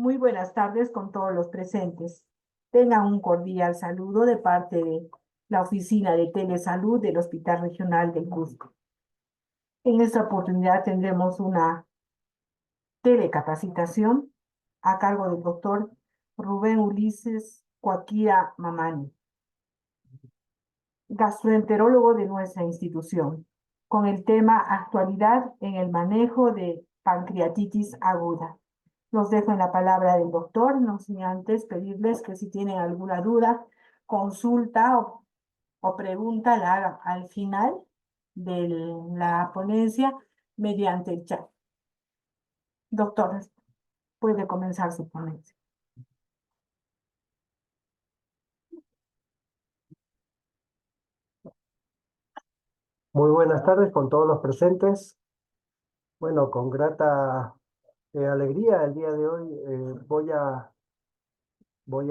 Muy buenas tardes con todos los presentes. Tengan un cordial saludo de parte de la Oficina de Telesalud del Hospital Regional del Cusco. En esta oportunidad tendremos una telecapacitación a cargo del doctor Rubén Ulises Cuaquía Mamani, gastroenterólogo de nuestra institución, con el tema Actualidad en el manejo de pancreatitis aguda. Los dejo en la palabra del doctor, no sin antes pedirles que si tienen alguna duda, consulta o pregunta la hagan al final de la ponencia mediante el chat. Doctor, puede comenzar su ponencia. Muy buenas tardes con todos los presentes. Bueno, con grata alegría el día de hoy voy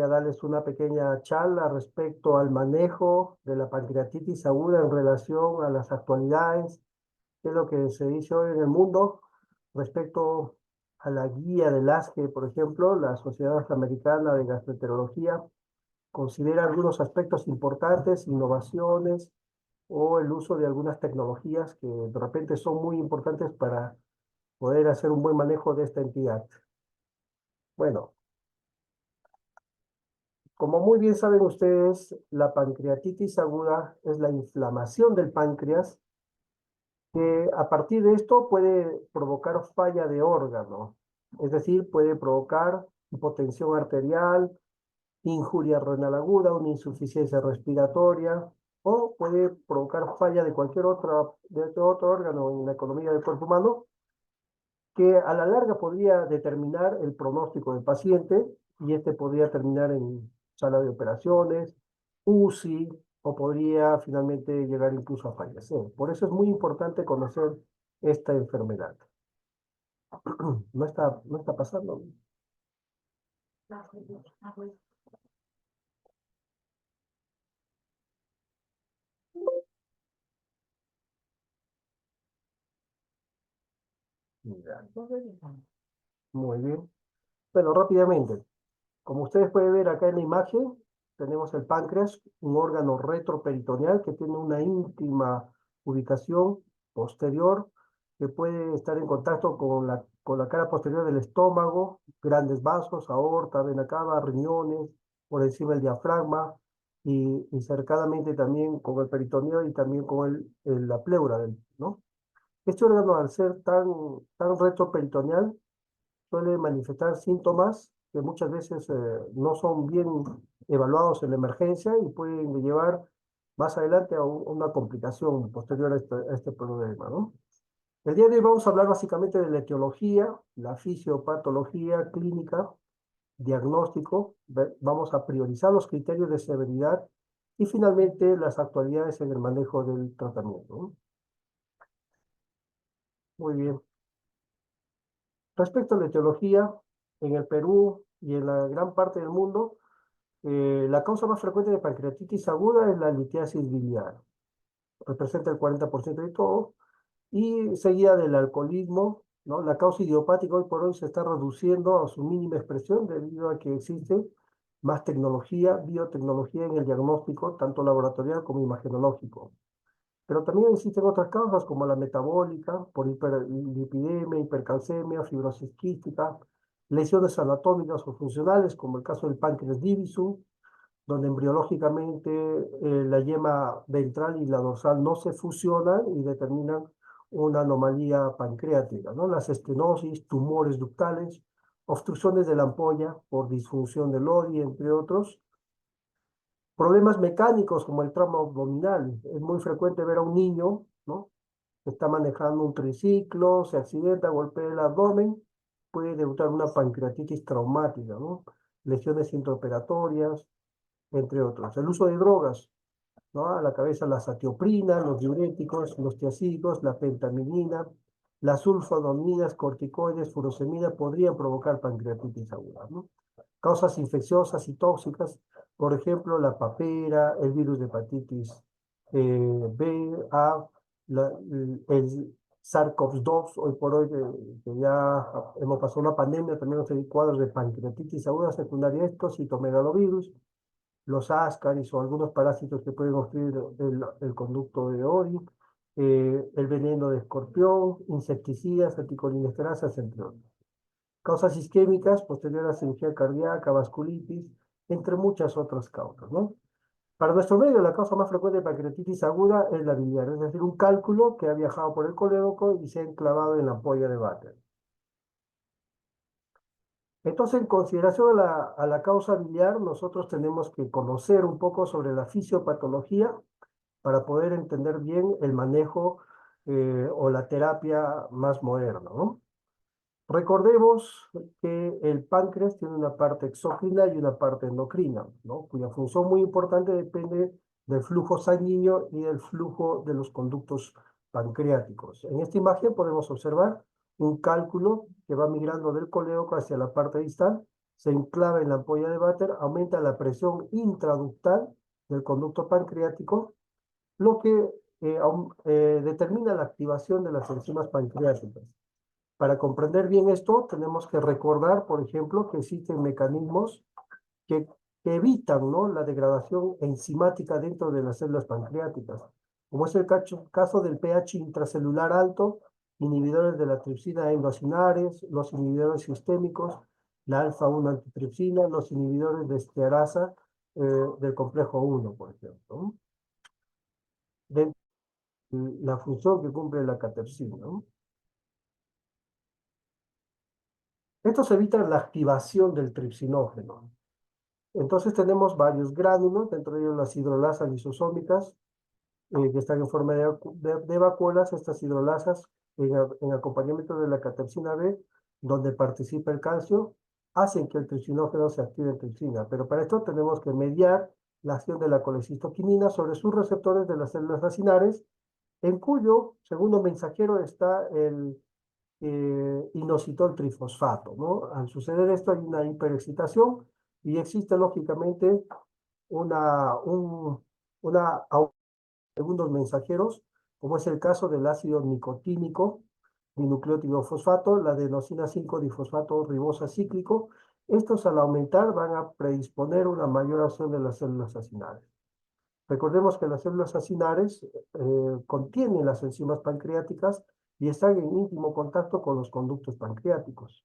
a darles una pequeña charla respecto al manejo de la pancreatitis aguda en relación a las actualidades, qué es lo que se dice hoy en el mundo respecto a la guía del ASGE, por ejemplo, la Sociedad Afroamericana de Gastroenterología considera algunos aspectos importantes, innovaciones o el uso de algunas tecnologías que de repente son muy importantes para poder hacer un buen manejo de esta entidad. Bueno, como muy bien saben ustedes, la pancreatitis aguda es la inflamación del páncreas que a partir de esto puede provocar falla de órgano, es decir, puede provocar hipotensión arterial, injuria renal aguda, una insuficiencia respiratoria, o puede provocar falla de cualquier de otro órgano en la economía del cuerpo humano, que a la larga podría determinar el pronóstico del paciente, y este podría terminar en sala de operaciones, UCI, o podría finalmente llegar incluso a fallecer. Por eso es muy importante conocer esta enfermedad. No está pasando. Ya. Muy bien. Bueno, rápidamente. Como ustedes pueden ver acá en la imagen, tenemos el páncreas, un órgano retroperitoneal que tiene una íntima ubicación posterior que puede estar en contacto con la cara posterior del estómago, grandes vasos, aorta, vena cava, riñones, por encima del diafragma y cercanamente también con el peritoneo y también con la pleura, ¿no? Este órgano, al ser tan retroperitoneal, suele manifestar síntomas que muchas veces no son bien evaluados en la emergencia y pueden llevar más adelante a una complicación posterior a este problema, ¿no? El día de hoy vamos a hablar básicamente de la etiología, la fisiopatología clínica, diagnóstico, vamos a priorizar los criterios de severidad y finalmente las actualidades en el manejo del tratamiento, ¿no? Muy bien. Respecto a la etiología, en el Perú y en la gran parte del mundo, la causa más frecuente de pancreatitis aguda es la litiasis biliar. Representa el 40% de todo. Y seguida del alcoholismo, ¿no? La causa idiopática hoy por hoy se está reduciendo a su mínima expresión debido a que existe más tecnología, biotecnología en el diagnóstico, tanto laboratorial como imagenológico. Pero también existen otras causas como la metabólica, por hiperlipidemia, hipercalcemia, fibrosis quística, lesiones anatómicas o funcionales, como el caso del páncreas divisum, donde embriológicamente la yema ventral y la dorsal no se fusionan y determinan una anomalía pancreática, ¿no? Las estenosis, tumores ductales, obstrucciones de la ampolla por disfunción del ODI, entre otros. Problemas mecánicos como el trauma abdominal. Es muy frecuente ver a un niño, ¿no?, que está manejando un triciclo, se accidenta, golpea el abdomen, puede debutar una pancreatitis traumática, ¿no? Lesiones intraoperatorias, entre otros. El uso de drogas, ¿no? A la cabeza la satioprina, los diuréticos, los tiazídicos, la pentamidina, las sulfadaminas, corticoides, furosemida podrían provocar pancreatitis aguda, ¿no? Causas infecciosas y tóxicas, por ejemplo, la papera, el virus de hepatitis B, A, SARS-CoV-2, hoy por hoy que ya hemos pasado una pandemia, también hay cuadros de pancreatitis aguda secundaria a esto, citomegalovirus, los ascaris o algunos parásitos que pueden obstruir el conducto de Ori, el veneno de escorpión, insecticidas, anticolinesterasas, entre otros. Causas isquémicas, posterior a la cirugía cardíaca, vasculitis, entre muchas otras causas, ¿no? Para nuestro medio, la causa más frecuente de pancreatitis aguda es la biliar, es decir, un cálculo que ha viajado por el colédoco y se ha enclavado en la ampolla de váter. Entonces, en consideración a la causa biliar, nosotros tenemos que conocer un poco sobre la fisiopatología para poder entender bien el manejo o la terapia más moderna, ¿no? Recordemos que el páncreas tiene una parte exócrina y una parte endocrina, ¿no? Cuya función muy importante depende del flujo sanguíneo y del flujo de los conductos pancreáticos. En esta imagen podemos observar un cálculo que va migrando del colédoco hacia la parte distal, se enclava en la ampolla de váter, aumenta la presión intraductal del conducto pancreático, lo que determina la activación de las enzimas pancreáticas. Para comprender bien esto, tenemos que recordar, por ejemplo, que existen mecanismos que, que evitan, ¿no?, la degradación enzimática dentro de las células pancreáticas, como es el caso del pH intracelular alto, inhibidores de la tripsina endocinares, los inhibidores sistémicos, la alfa-1 antitripsina, los inhibidores de estearasa del complejo 1, por ejemplo, ¿no? De la función que cumple la caterpsina, ¿no? Estos evitan la activación del tripsinógeno. Entonces tenemos varios gránulos, dentro de ellos las hidrolasas lisosómicas, que están en forma de vacuolas. Estas hidrolasas, en acompañamiento de la caterpsina B, donde participa el calcio, hacen que el tripsinógeno se active en tripsina. Pero para esto tenemos que mediar la acción de la colecistoquinina sobre sus receptores de las células racinares, en cuyo segundo mensajero está el inositol trifosfato, ¿no? Al suceder esto hay una hiperexcitación y existe lógicamente una, un, una segundos mensajeros, como es el caso del ácido nicotínico, dinucleótido fosfato, la adenosina 5-difosfato ribosa cíclico. Estos al aumentar van a predisponer una mayor acción de las células acinares. Recordemos que las células acinares contienen las enzimas pancreáticas y están en íntimo contacto con los conductos pancreáticos.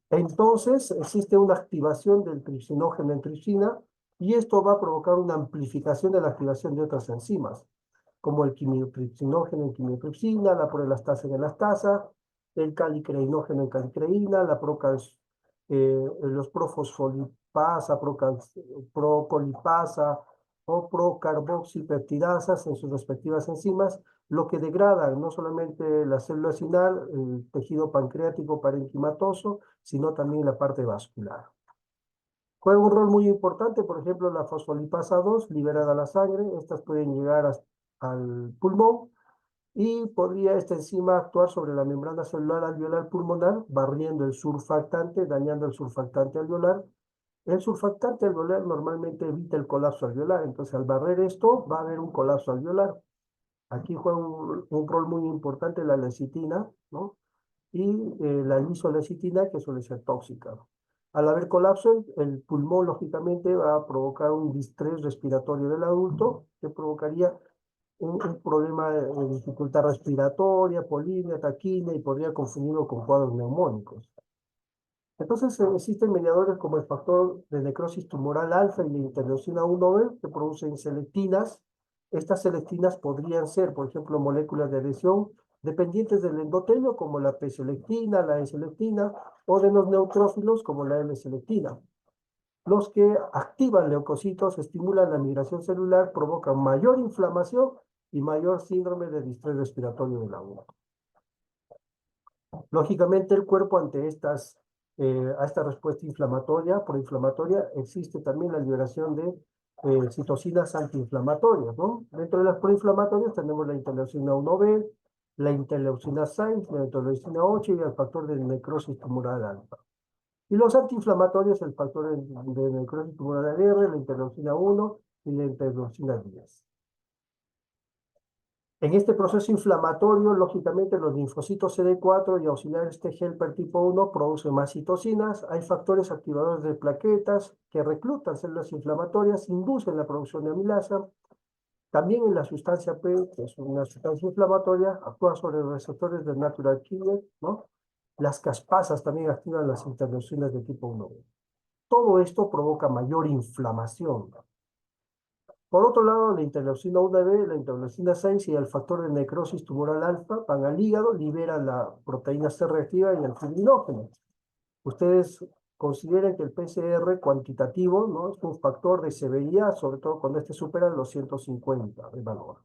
Entonces, existe una activación del tripsinógeno en tripsina y esto va a provocar una amplificación de la activación de otras enzimas, como el quimiotripsinógeno en quimiotripsina, la proelastasa en elastasa, el calicreinógeno en calicreína, los profosfolipasa, procolipasa o procarboxipeptidasas en sus respectivas enzimas, lo que degrada no solamente la célula sinal, el tejido pancreático parenquimatoso, sino también la parte vascular. Juega un rol muy importante, por ejemplo, la fosfolipasa 2 liberada a la sangre. Estas pueden llegar al pulmón y podría esta enzima actuar sobre la membrana celular alveolar pulmonar, barriendo el surfactante, dañando el surfactante alveolar. El surfactante alveolar normalmente evita el colapso alveolar, entonces al barrer esto va a haber un colapso alveolar. Aquí juega un rol muy importante la lecitina, ¿no? Y la isolecitina, que suele ser tóxica. Al haber colapso, el pulmón lógicamente va a provocar un distrés respiratorio del adulto que provocaría un problema de dificultad respiratoria, polinemia, taquimia y podría confundirlo con cuadros neumónicos. Entonces existen mediadores como el factor de necrosis tumoral alfa y la interleucina 1B que producen selectinas. Estas selectinas podrían ser, por ejemplo, moléculas de adhesión dependientes del endotelio como la P-selectina, la E-selectina o de los neutrófilos como la L-selectina. Los que activan leucocitos, estimulan la migración celular, provocan mayor inflamación y mayor síndrome de distrés respiratorio del adulto. Lógicamente, el cuerpo ante a esta respuesta inflamatoria, proinflamatoria, existe también la liberación de citocinas antiinflamatorias, ¿no? Dentro de las proinflamatorias tenemos la interleucina 1B, la interleucina 6, la interleucina 8 y el factor de necrosis tumoral alfa. Y los antiinflamatorios, el factor de necrosis tumoral R, la interleucina 1 y la interleucina 10. En este proceso inflamatorio, lógicamente, los linfocitos CD4 y auxiliares T helper tipo 1 producen más citocinas. Hay factores activadores de plaquetas que reclutan células inflamatorias, inducen la producción de amilasa. También en la sustancia P, que es una sustancia inflamatoria, actúa sobre los receptores del natural killer, ¿no? Las caspasas también activan las interleucinas de tipo 1. Todo esto provoca mayor inflamación. Por otro lado, la interleucina 1B, la interleucina 6 y el factor de necrosis tumoral alfa van al hígado, liberan la proteína C reactiva y el fibrinógeno. Ustedes consideren que el PCR cuantitativo, ¿no?, es un factor de severidad, sobre todo cuando este supera los 150 de valor.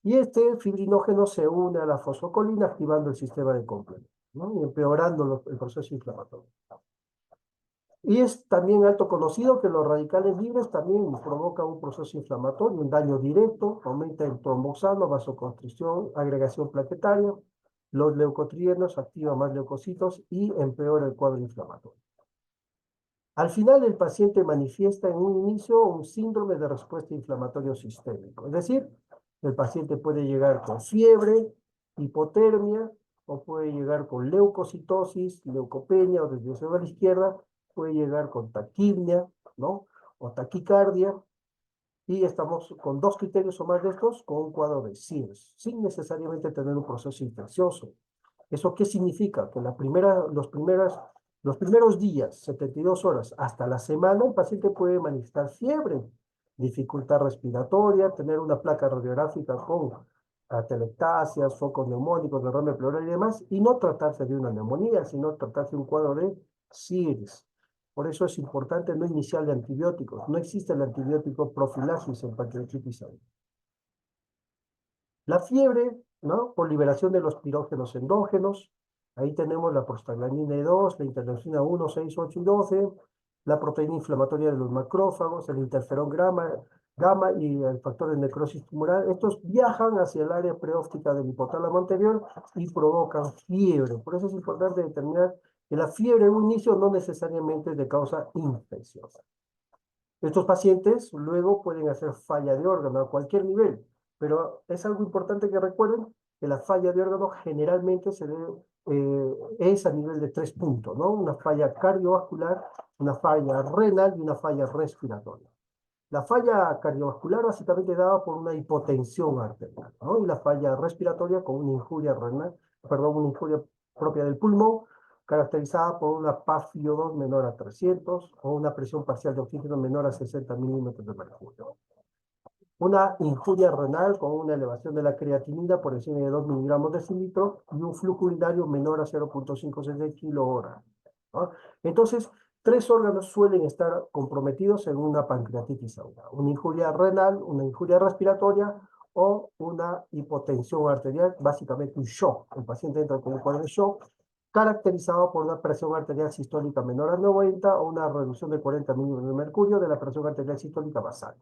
Y este fibrinógeno se une a la fosfocolina activando el sistema de complemento, ¿no?, y empeorando el proceso inflamatorio. Y es también alto conocido que los radicales libres también provocan un proceso inflamatorio, un daño directo, aumenta el trombosano, vasoconstricción, agregación plaquetaria, los leucotrienos activan más leucocitos y empeora el cuadro inflamatorio. Al final, el paciente manifiesta en un inicio un síndrome de respuesta inflamatorio sistémico, es decir, el paciente puede llegar con fiebre, hipotermia, o puede llegar con leucocitosis, leucopenia o desviación a la izquierda, puede llegar con taquipnia, ¿no?, o taquicardia, y estamos con dos criterios o más de estos, con un cuadro de SIRS, sin necesariamente tener un proceso infeccioso. ¿Eso qué significa? Que los primeros días, 72 horas, hasta la semana, el paciente puede manifestar fiebre, dificultad respiratoria, tener una placa radiográfica con atelectasias, focos neumónicos, derrame pleural y demás, y no tratarse de una neumonía, sino tratarse de un cuadro de SIRS. Por eso es importante no iniciar antibióticos. No existe el antibiótico profilaxis en pancreatitis aguda. La fiebre, ¿no?, por liberación de los pirógenos endógenos. Ahí tenemos la prostaglandina E2, la interleucina 1, 6, 8 y 12, la proteína inflamatoria de los macrófagos, el interferón gamma y el factor de necrosis tumoral. Estos viajan hacia el área preóptica del hipotálamo anterior y provocan fiebre. Por eso es importante determinar que la fiebre en un inicio no necesariamente es de causa infecciosa. Estos pacientes luego pueden hacer falla de órgano a cualquier nivel, pero es algo importante que recuerden que la falla de órgano generalmente es a nivel de 3 puntos, ¿no? Una falla cardiovascular, una falla renal y una falla respiratoria. La falla cardiovascular básicamente dada por una hipotensión arterial, ¿no? Y la falla respiratoria con una injuria renal, perdón, una injuria propia del pulmón, caracterizada por una PaFi-O2 menor a 300 o una presión parcial de oxígeno menor a 60 milímetros de mercurio. Una injuria renal con una elevación de la creatinina por encima de 2 miligramos de decilitro y un flujo urinario menor a 0.56 kilo-hora, ¿no? Entonces, 3 órganos suelen estar comprometidos en una pancreatitis aguda: una injuria renal, una injuria respiratoria o una hipotensión arterial, básicamente un shock. El paciente entra con un cuadro de shock caracterizado por una presión arterial sistólica menor a 90 o una reducción de 40 milímetros de mercurio de la presión arterial sistólica basal.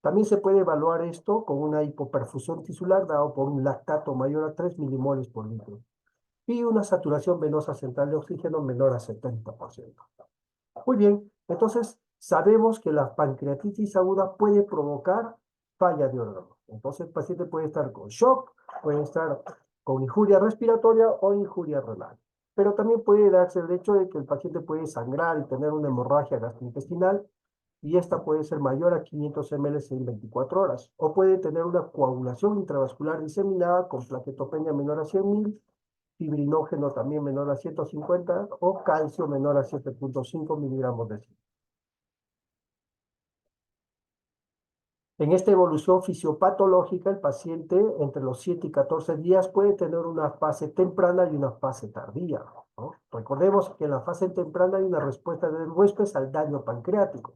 También se puede evaluar esto con una hipoperfusión tisular dado por un lactato mayor a 3 milimoles por litro y una saturación venosa central de oxígeno menor a 70%. Muy bien, entonces sabemos que la pancreatitis aguda puede provocar falla de órgano. Entonces el paciente puede estar con shock, puede estar con injuria respiratoria o injuria renal. Pero también puede darse el hecho de que el paciente puede sangrar y tener una hemorragia gastrointestinal, y esta puede ser mayor a 500 ml en 24 horas, o puede tener una coagulación intravascular diseminada con plaquetopenia menor a 100.000, fibrinógeno también menor a 150 o calcio menor a 7.5 miligramos de zinc. En esta evolución fisiopatológica, el paciente entre los 7 y 14 días puede tener una fase temprana y una fase tardía, ¿no? Recordemos que en la fase temprana hay una respuesta del huésped al daño pancreático.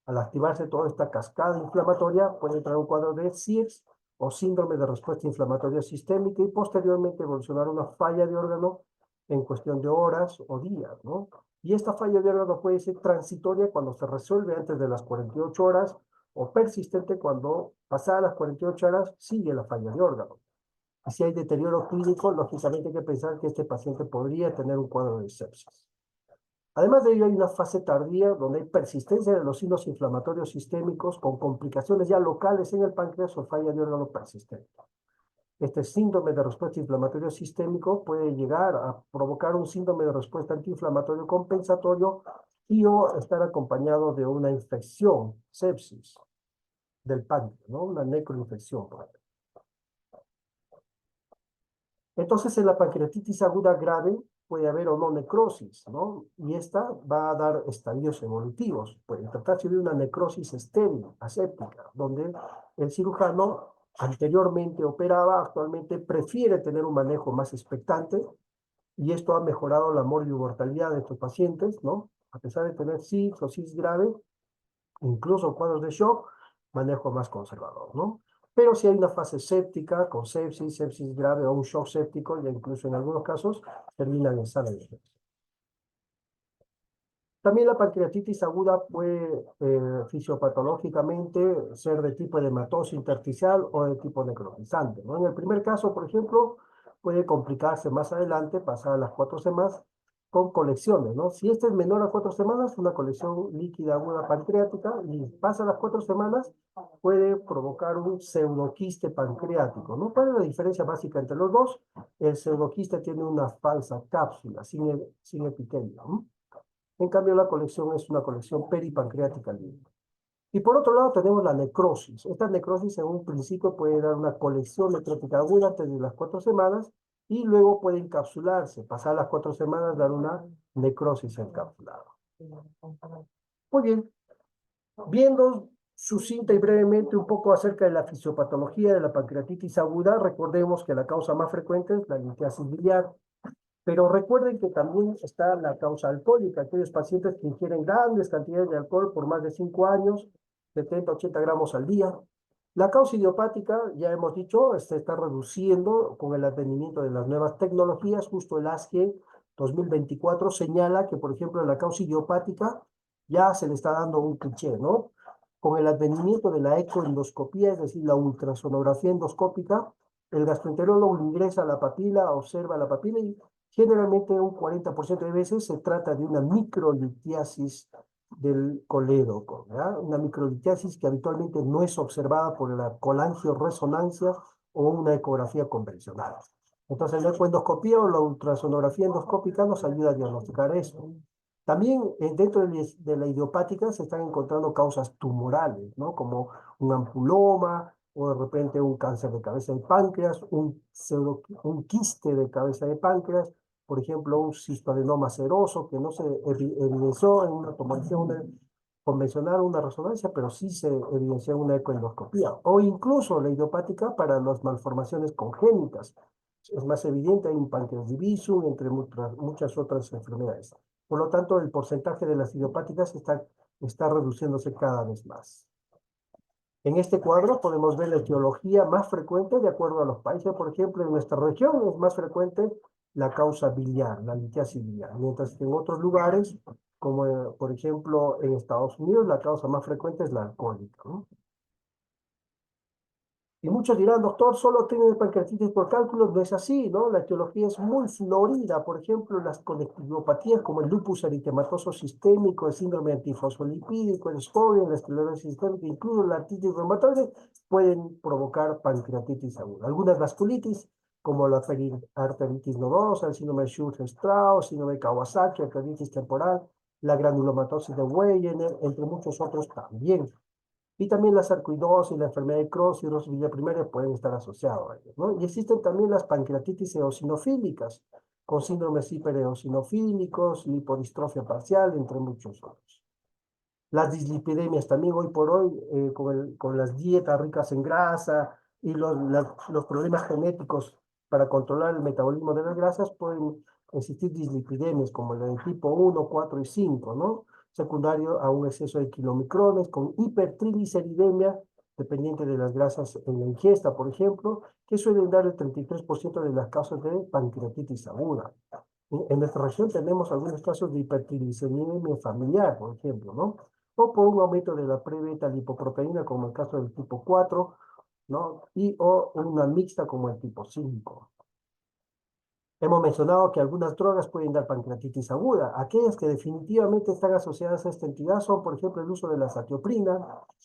Al activarse toda esta cascada inflamatoria, puede entrar un cuadro de SIRS o síndrome de respuesta inflamatoria sistémica y posteriormente evolucionar una falla de órgano en cuestión de horas o días, ¿no? Y esta falla de órgano puede ser transitoria cuando se resuelve antes de las 48 horas o persistente cuando, pasadas las 48 horas, sigue la falla de órgano. Y si hay deterioro clínico, lógicamente hay que pensar que este paciente podría tener un cuadro de sepsis. Además de ello, hay una fase tardía donde hay persistencia de los signos inflamatorios sistémicos con complicaciones ya locales en el páncreas o falla de órgano persistente. Este síndrome de respuesta inflamatorio sistémico puede llegar a provocar un síndrome de respuesta antiinflamatorio compensatorio y o estar acompañado de una infección, sepsis, del páncreas, ¿no? Una necroinfección, por ejemplo. Entonces, en la pancreatitis aguda grave puede haber o no necrosis, ¿no? Y esta va a dar estadios evolutivos. Puede tratarse de una necrosis estéril, aséptica, donde el cirujano anteriormente operaba, actualmente prefiere tener un manejo más expectante, y esto ha mejorado la mortalidad de estos pacientes, ¿no? A pesar de tener cirrosis grave, incluso cuadros de shock, manejo más conservador, ¿no? Pero si hay una fase séptica, con sepsis, sepsis grave o un shock séptico, ya incluso en algunos casos terminan en sala de emergencia. También la pancreatitis aguda puede fisiopatológicamente ser de tipo edematoso intersticial o de tipo necrotizante, ¿no? En el primer caso, por ejemplo, puede complicarse más adelante, pasadas las 4 semanas, con colecciones, ¿no? Si este es menor a 4 semanas, una colección líquida aguda pancreática, y pasa las 4 semanas, puede provocar un pseudoquiste pancreático, ¿no? ¿Cuál es la diferencia básica entre los dos? El pseudoquiste tiene una falsa cápsula, sin epitelio, ¿no? En cambio, la colección es una colección peripancreática libre. Y por otro lado tenemos la necrosis. Esta necrosis en un principio puede dar una colección necrótica aguda antes de las 4 semanas y luego puede encapsularse. Pasar las 4 semanas, dar una necrosis encapsulada. Muy bien. Viendo sucinta y brevemente un poco acerca de la fisiopatología de la pancreatitis aguda, recordemos que la causa más frecuente es la litiasis biliar. Pero recuerden que también está la causa alcohólica, aquellos pacientes que ingieren grandes cantidades de alcohol por más de 5 años, 70, 80 gramos al día. La causa idiopática, ya hemos dicho, se está reduciendo con el advenimiento de las nuevas tecnologías. Justo el ASGE 2024 señala que, por ejemplo, en la causa idiopática ya se le está dando un cliché, ¿no? Con el advenimiento de la ecoendoscopía, es decir, la ultrasonografía endoscópica, el gastroenterólogo ingresa a la papila, observa la papila y generalmente un 40% de veces se trata de una microlitiasis del colédoco, ¿verdad? Una microlitiasis que habitualmente no es observada por la colangioresonancia o una ecografía convencional. Entonces, la ecoendoscopía o la ultrasonografía endoscópica nos ayuda a diagnosticar esto. También dentro de la idiopática se están encontrando causas tumorales, ¿no? Como un ampuloma o de repente un cáncer de cabeza de páncreas, un quiste de cabeza de páncreas, por ejemplo, un cistoadenoma seroso que no se evidenció en una tomografía convencional, una resonancia, pero sí se evidenció en una ecoendoscopía. O incluso la idiopática para las malformaciones congénitas. Es más evidente, hay un páncreas divisum, entre muchas otras enfermedades. Por lo tanto, el porcentaje de las idiopáticas está reduciéndose cada vez más. En este cuadro podemos ver la etiología más frecuente de acuerdo a los países. Por ejemplo, en nuestra región es más frecuente la causa biliar, la litiasis biliar, mientras que en otros lugares, como por ejemplo en Estados Unidos, la causa más frecuente es la alcohólica, ¿no? Y muchos dirán, doctor, solo tiene pancreatitis por cálculos. No es así, ¿no? La etiología es muy florida. Por ejemplo, las conectivopatías como el lupus eritematoso sistémico, el síndrome antifosfolipídico, el SCOBY, la esclerosis sistémica, incluso la artritis reumatoide, pueden provocar pancreatitis aguda. Algunas vasculitis, como la arteritis nodosa, el síndrome de Sjögren-Strauss, el síndrome de Kawasaki, arteritis temporal, la granulomatosis de Wegener, entre muchos otros también. Y también la sarcoidosis, la enfermedad de Crohn, cirrosis biliar primaria pueden estar asociados a ellos, ¿no? Y existen también las pancreatitis eosinofílicas, con síndromes hipereosinofílicos, lipodistrofia parcial, entre muchos otros. Las dislipidemias también hoy por hoy, con las dietas ricas en grasa y los problemas genéticos para controlar el metabolismo de las grasas, pueden existir dislipidemias como la del tipo 1, 4 y 5, ¿no? Secundario a un exceso de kilomicrones, con hipertrigliceridemia, dependiente de las grasas en la ingesta, por ejemplo, que suelen dar el 33% de las causas de pancreatitis aguda. En nuestra región tenemos algunos casos de hipertrigliceridemia familiar, por ejemplo, ¿no? O por un aumento de la pre-beta lipoproteína, como el caso del tipo 4, ¿no? Y o una mixta como el tipo 5. Hemos mencionado que algunas drogas pueden dar pancreatitis aguda. Aquellas que definitivamente están asociadas a esta entidad son, por ejemplo, el uso de la satioprina,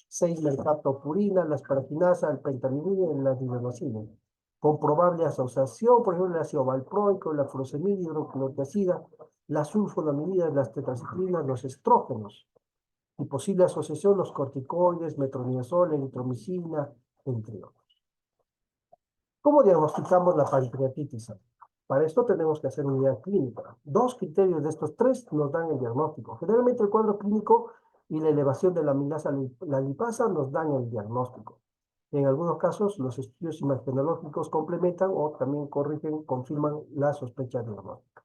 6-mercaptopurina, la asparaginasa, el pentamidina y la divaricina. Con probable asociación, por ejemplo, el ácido valproico, la furosemida, hidroclorotiazida, la sulfonamida, las tetraciclinas, los estrógenos. Y posible asociación, los corticoides, metronidazol, eritromicina, entre otros. ¿Cómo diagnosticamos la pancreatitis aguda? Para esto tenemos que hacer unidad clínica. Dos criterios de estos tres nos dan el diagnóstico. Generalmente el cuadro clínico y la elevación de la amilasa, la lipasa, nos dan el diagnóstico. En algunos casos, los estudios imagenológicos complementan o también corrigen, confirman la sospecha diagnóstica.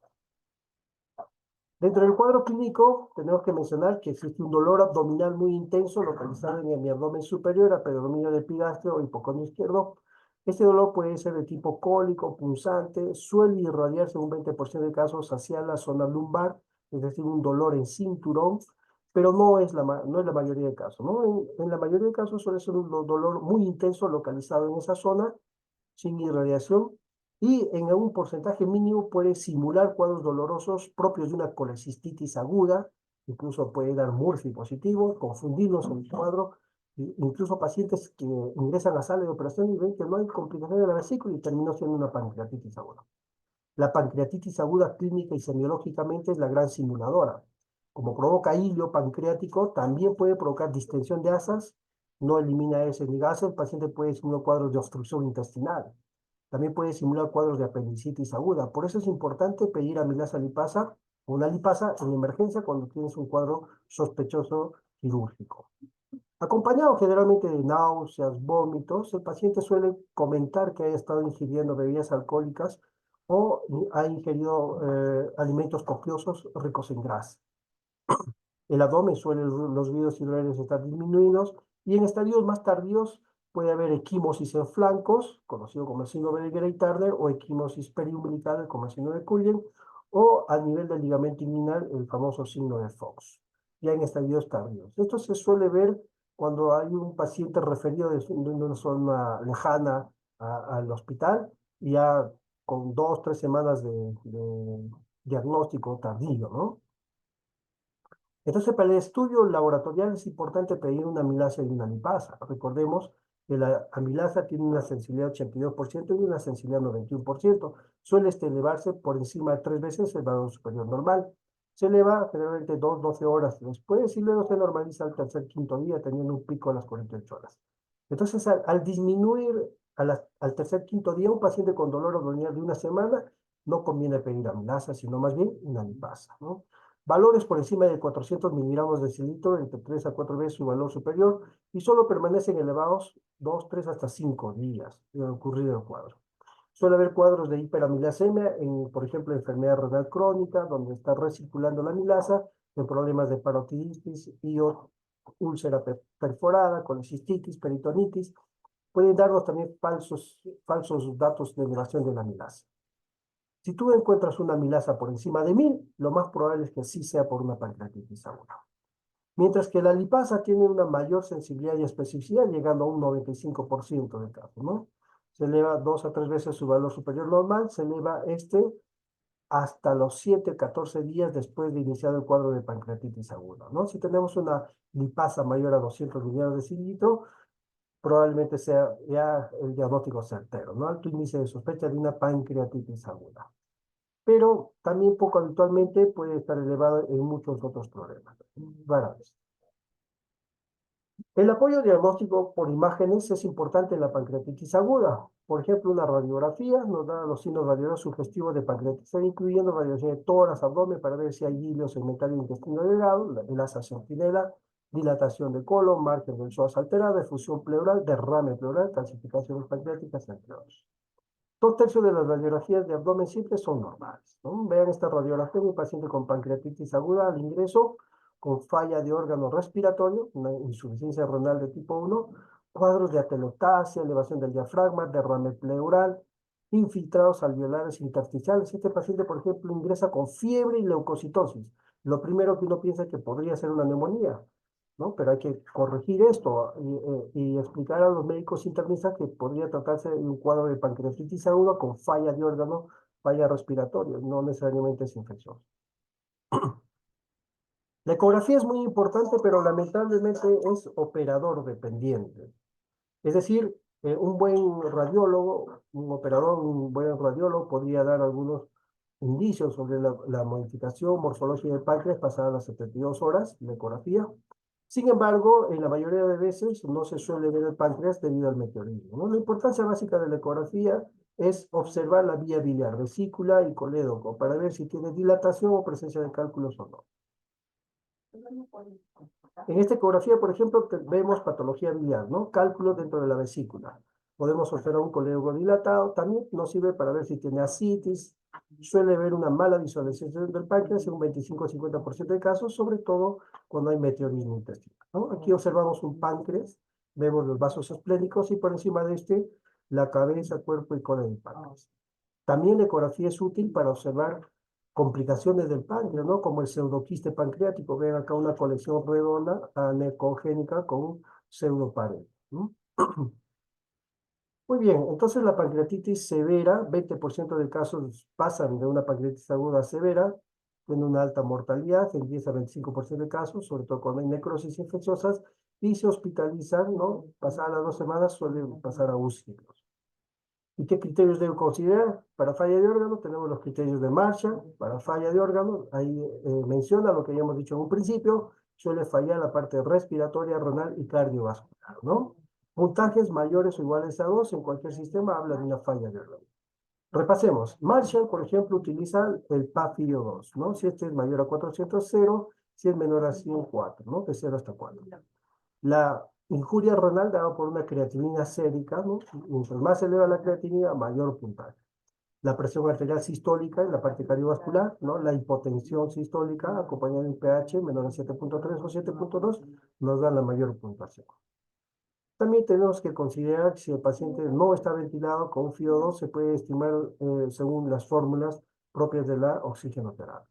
Dentro del cuadro clínico, tenemos que mencionar que existe un dolor abdominal muy intenso localizado en el abdomen superior, a predominio de epigastrio o hipoconio izquierdo. Este dolor puede ser de tipo cólico, punzante, suele irradiarse en un 20% de casos hacia la zona lumbar, es decir, un dolor en cinturón, pero no es la mayoría de casos, ¿no? En la mayoría de casos suele ser un dolor muy intenso localizado en esa zona, sin irradiación, y en un porcentaje mínimo puede simular cuadros dolorosos propios de una colecistitis aguda, incluso puede dar Murphy positivo, confundirnos en el cuadro, incluso pacientes que ingresan a sala de operación y ven que no hay complicación de la vesícula y terminó siendo una pancreatitis aguda. La pancreatitis aguda clínica y semiológicamente es la gran simuladora. Como provoca hilio pancreático, también puede provocar distensión de asas, no elimina heces ni gases, el paciente puede simular cuadros de obstrucción intestinal. También puede simular cuadros de apendicitis aguda. Por eso es importante pedir amilasa lipasa o una lipasa en emergencia cuando tienes un cuadro sospechoso quirúrgico. Acompañado generalmente de náuseas, vómitos, el paciente suele comentar que haya estado ingiriendo bebidas alcohólicas o ha ingerido alimentos copiosos ricos en grasa. El abdomen suele los ruidos hidrogéneos estar disminuidos y en estadios más tardíos puede haber equimosis en flancos, conocido como el síndrome de Grey-Turner, o equimosis periumbilical, como el síndrome de Cullen, o a nivel del ligamento inguinal, el famoso signo de Fox, ya en estadios tardíos. Esto se suele ver cuando hay un paciente referido de una zona lejana al hospital, ya con 2 o 3 semanas de diagnóstico tardío, ¿no? Entonces, para el estudio laboratorial es importante pedir una amilasa y una lipasa. Recordemos que la amilasa tiene una sensibilidad de 82% y una sensibilidad de 91%. Suele elevarse por encima de 3 veces el valor superior normal. Se eleva generalmente 12 horas después y luego se normaliza al tercer, quinto día, teniendo un pico a las 48 horas. Entonces, al disminuir al tercer, quinto día, un paciente con dolor abdominal de una semana, no conviene pedir amilasa, sino más bien una lipasa, ¿no? Valores por encima de 400 miligramos de decilitro, entre 3 a 4 veces su valor superior, y solo permanecen elevados 2, 3 hasta 5 días de ocurrir el cuadro. Suele haber cuadros de hiperamilasemia en, por ejemplo, enfermedad renal crónica, donde está recirculando la amilasa, en problemas de parotiditis y úlcera perforada, colecistitis, peritonitis. Pueden darnos también falsos datos de elevación de la amilasa. Si tú encuentras una amilasa por encima de 1000, lo más probable es que sí sea por una pancreatitis aguda. Mientras que la lipasa tiene una mayor sensibilidad y especificidad, llegando a un 95% de casos, ¿no? Se eleva 2 a 3 veces su valor superior normal, se eleva hasta los 7, 14 días después de iniciar el cuadro de pancreatitis aguda, ¿no? Si tenemos una lipasa mayor a 200 miligramos de decilitro, probablemente sea ya el diagnóstico certero, ¿no? Alto índice de sospecha de una pancreatitis aguda. Pero también poco habitualmente puede estar elevado en muchos otros problemas. Variables. El apoyo diagnóstico por imágenes es importante en la pancreatitis aguda. Por ejemplo, una radiografía nos da los signos radiológicos sugestivos de pancreatitis, incluyendo radiografía de tórax, abdomen, para ver si hay hilio segmentario intestino delgado, la sentinela, dilatación de colon, margen del psoas alterado, efusión pleural, derrame pleural, calcificaciones pancreáticas, entre otros. 2 tercios de las radiografías de abdomen simple son normales, ¿no? Vean esta radiografía de un paciente con pancreatitis aguda al ingreso, con falla de órgano respiratorio, una insuficiencia renal de tipo 1, cuadros de atelectasia, elevación del diafragma, derrame pleural, infiltrados alveolares intersticiales. Este paciente, por ejemplo, ingresa con fiebre y leucocitosis. Lo primero que uno piensa es que podría ser una neumonía, ¿no? Pero hay que corregir esto y explicar a los médicos internistas que podría tratarse de un cuadro de pancreatitis aguda con falla de órgano falla respiratoria, no necesariamente es infeccioso. La ecografía es muy importante, pero lamentablemente es operador dependiente. Es decir, un buen radiólogo, un operador, un buen radiólogo podría dar algunos indicios sobre la modificación morfológica del páncreas pasadas las 72 horas de ecografía. Sin embargo, en la mayoría de veces no se suele ver el páncreas debido al meteorismo, ¿no? La importancia básica de la ecografía es observar la vía biliar, vesícula y colédoco para ver si tiene dilatación o presencia de cálculos o no. En esta ecografía, por ejemplo, vemos patología biliar, ¿no? Cálculos dentro de la vesícula. Podemos observar un colédoco dilatado. También nos sirve para ver si tiene ascitis. Suele haber una mala visualización del páncreas en un 25-50% de casos, sobre todo cuando hay meteorismo intestinal, ¿no? Aquí observamos un páncreas, vemos los vasos esplénicos y por encima de este, la cabeza, cuerpo y cola del páncreas. También la ecografía es útil para observar complicaciones del páncreas, ¿no? Como el pseudoquiste pancreático. Ven acá una colección redonda anecogénica con un pseudopared, ¿no? Muy bien, entonces la pancreatitis severa, 20% de casos pasan de una pancreatitis aguda a severa, tiene una alta mortalidad, en 10 a 25% de casos, sobre todo cuando hay necrosis infecciosas, y se hospitalizan, ¿no? Pasadas las 2 semanas suelen pasar a UCI. ¿Y qué criterios debo considerar? Para falla de órgano tenemos los criterios de Marshall. Para falla de órgano, ahí menciona lo que ya hemos dicho en un principio, suele fallar la parte respiratoria, renal y cardiovascular, ¿no? Puntajes mayores o iguales a 2 en cualquier sistema habla de una falla de órgano. Repasemos. Marshall, por ejemplo, utiliza el PAFIO 2, ¿no? Si este es mayor a 400, 0. Si es menor a 100, 4, ¿no? De 0 hasta 4. La injuria renal dada por una creatinina sérica, ¿no? Mientras más se eleva la creatinina, mayor puntaje. La presión arterial sistólica en la parte cardiovascular, ¿no? La hipotensión sistólica acompañada de un pH menor a 7.3 o 7.2 nos da la mayor puntuación. También tenemos que considerar que si el paciente no está ventilado con FiO2, se puede estimar según las fórmulas propias de la oxigenoterapia.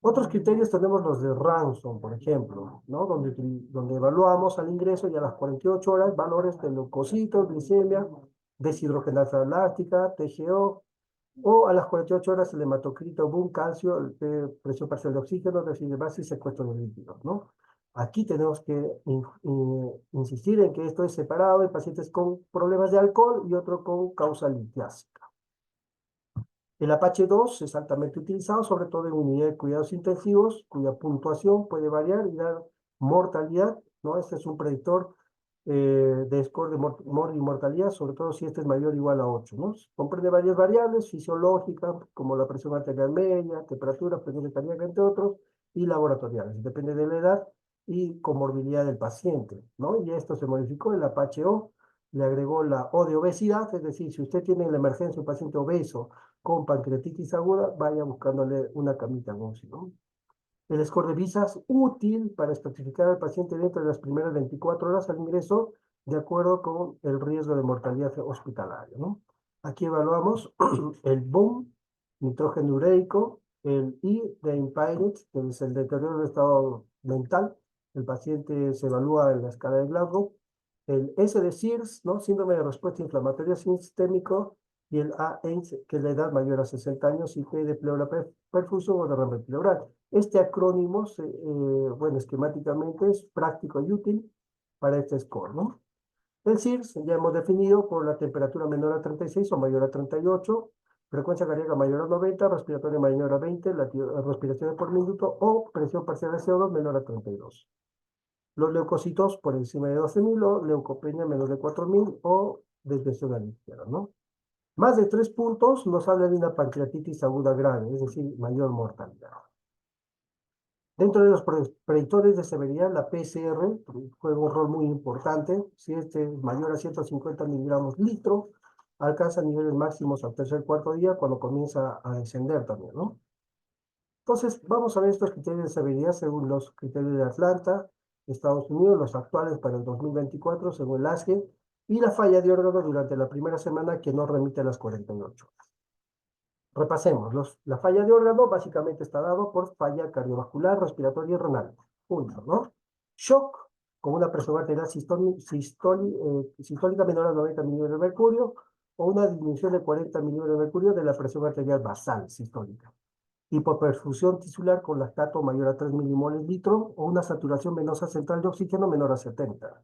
Otros criterios tenemos los de Ransom, por ejemplo, ¿no? Donde evaluamos al ingreso y a las 48 horas valores de leucocitos, glicemia, deshidrogenasa láctica, TGO, o a las 48 horas el hematocrito, boom, calcio, presión parcial de oxígeno, déficit de base y secuestro de líquidos, ¿no? Aquí tenemos que insistir en que esto es separado en pacientes con problemas de alcohol y otro con causa litiásica. El Apache 2 es altamente utilizado, sobre todo en unidades de cuidados intensivos, cuya puntuación puede variar y dar mortalidad, ¿no? Este es un predictor de score de mortalidad, sobre todo si este es mayor o igual a 8, ¿no? Comprende varias variables fisiológicas, como la presión arterial media, temperatura, frecuencia cardíaca, entre otros, y laboratoriales. Depende de la edad y comorbilidad del paciente, ¿no? Y esto se modificó, el Apache O le agregó la O de obesidad, es decir, si usted tiene en la emergencia un paciente obeso con pancreatitis aguda, vaya buscándole una camita UCI, ¿no? El score de VISA es útil para estratificar al paciente dentro de las primeras 24 horas al ingreso, de acuerdo con el riesgo de mortalidad hospitalaria, ¿no? Aquí evaluamos el BOOM, nitrógeno ureico, el I de Impaired, que es el deterioro del estado mental. El paciente se evalúa en la escala de Glasgow. El S de SIRS, ¿no? Síndrome de respuesta inflamatoria sistémico, y el AAIDS, que es la edad mayor a 60 años, y P de pleura perfusión o derrame pleural. Este acrónimo, bueno, esquemáticamente es práctico y útil para este score, ¿no? El SIRS ya hemos definido por la temperatura menor a 36 o mayor a 38, frecuencia cardíaca mayor a 90, respiratoria mayor a 20, respiraciones por minuto o presión parcial de CO2 menor a 32. Los leucocitos por encima de 12.000 o leucopenia menos de 4.000 o desviación a la izquierda, ¿no? Más de 3 puntos nos habla de una pancreatitis aguda grave, es decir, mayor mortalidad. Dentro de los predictores de severidad, la PCR juega un rol muy importante. Si este es mayor a 150 miligramos litro, alcanza niveles máximos al tercer cuarto día cuando comienza a descender también, ¿no? Entonces, vamos a ver estos criterios de severidad según los criterios de Atlanta, Estados Unidos, los actuales para el 2024, según el ASGE, y la falla de órgano durante la primera semana que no remite a las 48 horas. Repasemos. La falla de órgano básicamente está dado por falla cardiovascular, respiratoria y renal. Punto, ¿no? Shock, con una presión arterial sistólica menor a 90 milímetros de mercurio, o una disminución de 40 milímetros de mercurio de la presión arterial basal sistólica. Hipoperfusión tisular con lactato mayor a 3 milimoles litro o una saturación venosa central de oxígeno menor a 70.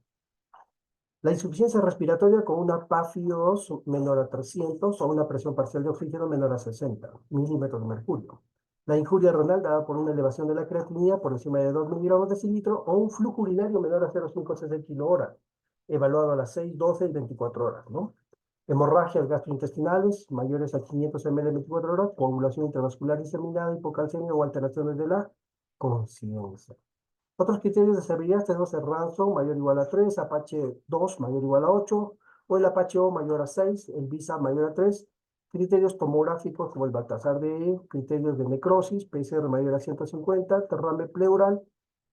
La insuficiencia respiratoria con una PaFi2 menor a 300 o una presión parcial de oxígeno menor a 60 milímetros de mercurio. La injuria renal dada por una elevación de la creatinina por encima de 2 miligramos de cilitro o un flujo urinario menor a 0,56 kHz, evaluado a las 6, 12 y 24 horas, ¿no? Hemorragias gastrointestinales mayores a 500 ml en 24 horas, coagulación intravascular diseminada, hipocalcemia o alteraciones de la conciencia. Otros criterios de severidad tenemos el Ransom mayor o igual a 3, Apache 2 mayor o igual a 8, o el Apache O mayor a 6, el VISA mayor a 3, criterios tomográficos como el Baltasar de criterios de necrosis, PCR mayor a 150, derrame pleural,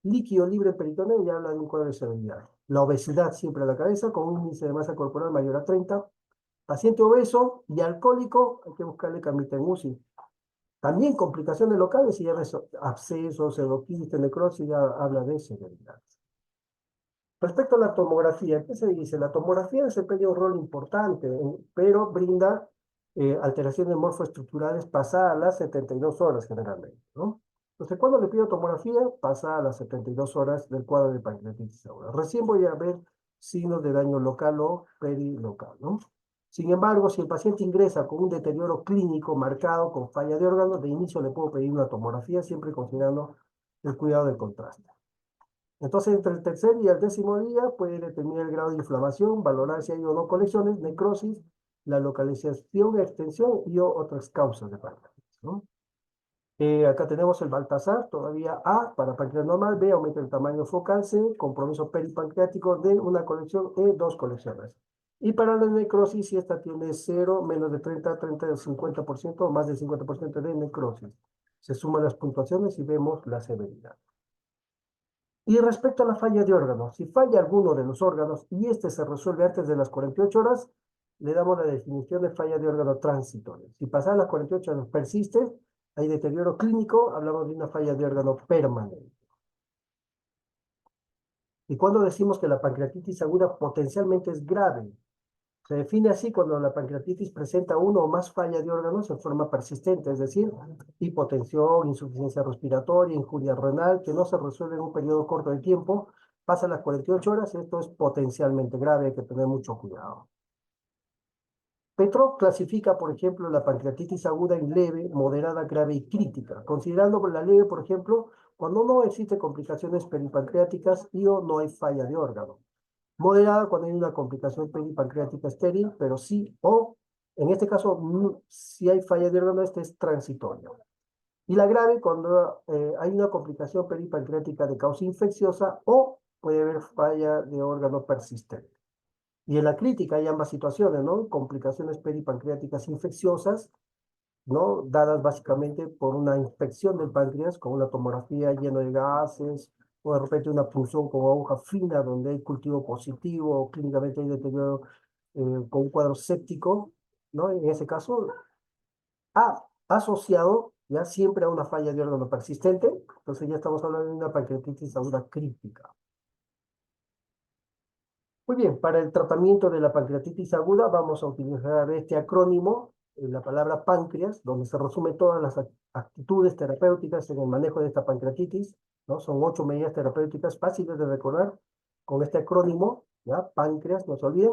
líquido libre en peritoneo y habla de un cuadro de severidad. La obesidad siempre a la cabeza con un índice de masa corporal mayor a 30, paciente obeso y alcohólico, hay que buscarle camita en UCI. También complicaciones locales, si ya ves abscesos, pseudoquistes, necrosis, ya habla de severidad. Respecto a la tomografía, ¿qué se dice? La tomografía desempeña un rol importante, pero brinda alteraciones morfoestructurales pasadas las 72 horas generalmente, ¿no? Entonces, cuando le pido tomografía, pasa a las 72 horas del cuadro de pancreatitis aguda. Recién voy a ver signos de daño local o perilocal, ¿no? Sin embargo, si el paciente ingresa con un deterioro clínico marcado, con falla de órganos, de inicio le puedo pedir una tomografía, siempre considerando el cuidado del contraste. Entonces, entre el tercer y el 10º día puede determinar el grado de inflamación, valorar si hay o no colecciones, necrosis, la localización, extensión y otras causas de pancreatitis, ¿no? Acá tenemos el Baltasar, todavía A para pancreas normal, B aumenta el tamaño focal, C compromiso peripancreático, D una colección, E dos colecciones. Y para la necrosis, si esta tiene 0, menos de 30, 30 del 50% o más del 50% de necrosis. Se suman las puntuaciones y vemos la severidad. Y respecto a la falla de órganos, si falla alguno de los órganos y este se resuelve antes de las 48 horas, le damos la definición de falla de órgano transitoria. Si pasan las 48 horas persiste, hay deterioro clínico, hablamos de una falla de órgano permanente. Y cuando decimos que la pancreatitis aguda potencialmente es grave, se define así cuando la pancreatitis presenta uno o más fallas de órganos en forma persistente, es decir, hipotensión, insuficiencia respiratoria, injuria renal, que no se resuelve en un periodo corto de tiempo, pasan las 48 horas, esto es potencialmente grave, hay que tener mucho cuidado. Petrov clasifica, por ejemplo, la pancreatitis aguda en leve, moderada, grave y crítica, considerando la leve, por ejemplo, cuando no existen complicaciones peripancreáticas y o no hay falla de órgano. Moderada cuando hay una complicación peripancreática estéril, pero sí, o en este caso, si hay falla de órgano, este es transitorio. Y la grave cuando hay una complicación peripancreática de causa infecciosa o puede haber falla de órgano persistente. Y en la crítica hay ambas situaciones, ¿no? Complicaciones peripancreáticas infecciosas, ¿no? Dadas básicamente por una infección del páncreas con una tomografía llena de gases, o de repente una punción con aguja fina donde hay cultivo positivo, o clínicamente hay deterioro con un cuadro séptico, ¿no? En ese caso, asociado ya siempre a una falla de órgano persistente, entonces ya estamos hablando de una pancreatitis aguda crítica. Muy bien, para el tratamiento de la pancreatitis aguda vamos a utilizar este acrónimo, la palabra páncreas, donde se resumen todas las actitudes terapéuticas en el manejo de esta pancreatitis, ¿no? Son 8 medidas terapéuticas fáciles de recordar con este acrónimo, ¿ya? Páncreas, no se olviden.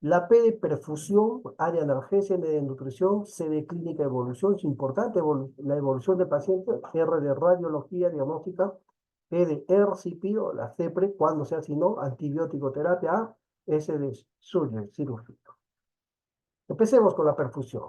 La P de perfusión, A de analgesia, N de nutrición, C de clínica de evolución, es importante la evolución del paciente, R de radiología diagnóstica, E de RCP o la CEPRE, cuando sea si no, antibiótico terapia A, S de cirugía. Empecemos con la perfusión.